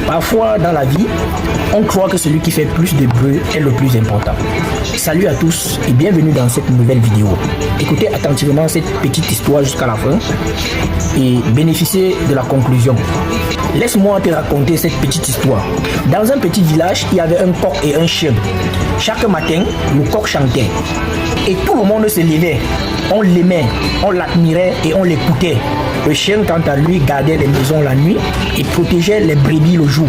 Parfois dans la vie, on croit que celui qui fait plus de bruit est le plus important. Salut à tous et bienvenue dans cette nouvelle vidéo. Écoutez attentivement cette petite histoire jusqu'à la fin et bénéficiez de la conclusion. Laisse-moi te raconter cette petite histoire. Dans un petit village, il y avait un coq et un chien. Chaque matin, le coq chantait et tout le monde se levait. On l'aimait, on l'admirait et on l'écoutait. Le chien, quant à lui, gardait les maisons la nuit et protégeait les brebis le jour.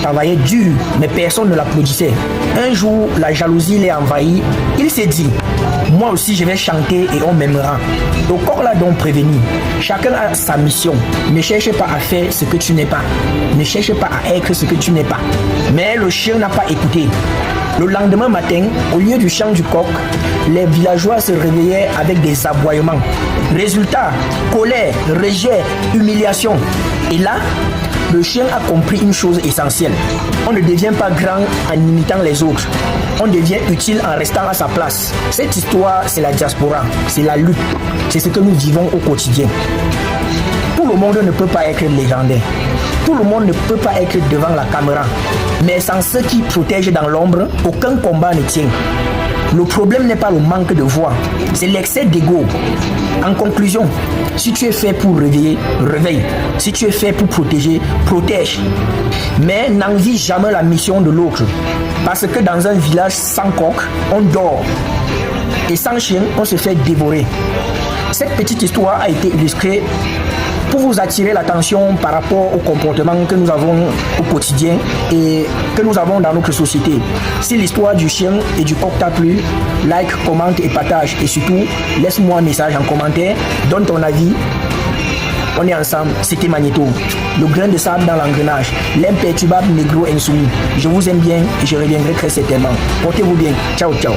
Travaillait dur, mais personne ne l'applaudissait. Un jour, la jalousie l'a envahi. Il s'est dit, moi aussi je vais chanter et on m'aimera. Le coq l'a donc prévenu. Chacun a sa mission. Ne cherche pas à faire ce que tu n'es pas. Ne cherche pas à être ce que tu n'es pas. Mais le chien n'a pas écouté. Le lendemain matin, au lieu du chant du coq, les villageois se réveillaient avec des aboiements. Résultat, colère, rejet, humiliation. Et là, le chien a compris une chose essentielle. On ne devient pas grand en imitant les autres. On devient utile en restant à sa place. Cette histoire, c'est la diaspora, c'est la lutte. C'est ce que nous vivons au quotidien. Tout le monde ne peut pas être légendaire. Tout le monde ne peut pas être devant la caméra. Mais sans ceux qui protègent dans l'ombre, aucun combat ne tient. Le problème n'est pas le manque de voix, c'est l'excès d'ego. En conclusion, si tu es fait pour réveiller, réveille. Si tu es fait pour protéger, protège. Mais n'envie jamais la mission de l'autre. Parce que dans un village sans coq, on dort. Et sans chien, on se fait dévorer. Cette petite histoire a été illustrée pour vous attirer l'attention par rapport au comportement que nous avons au quotidien et que nous avons dans notre société. Si l'histoire du chien et du coq t'a plu, like, commente et partage. Et surtout, laisse-moi un message en commentaire, donne ton avis. On est ensemble, c'était Magnéto, le grain de sable dans l'engrenage, l'imperturbable négro insoumis. Je vous aime bien et je reviendrai très certainement. Portez-vous bien, ciao ciao.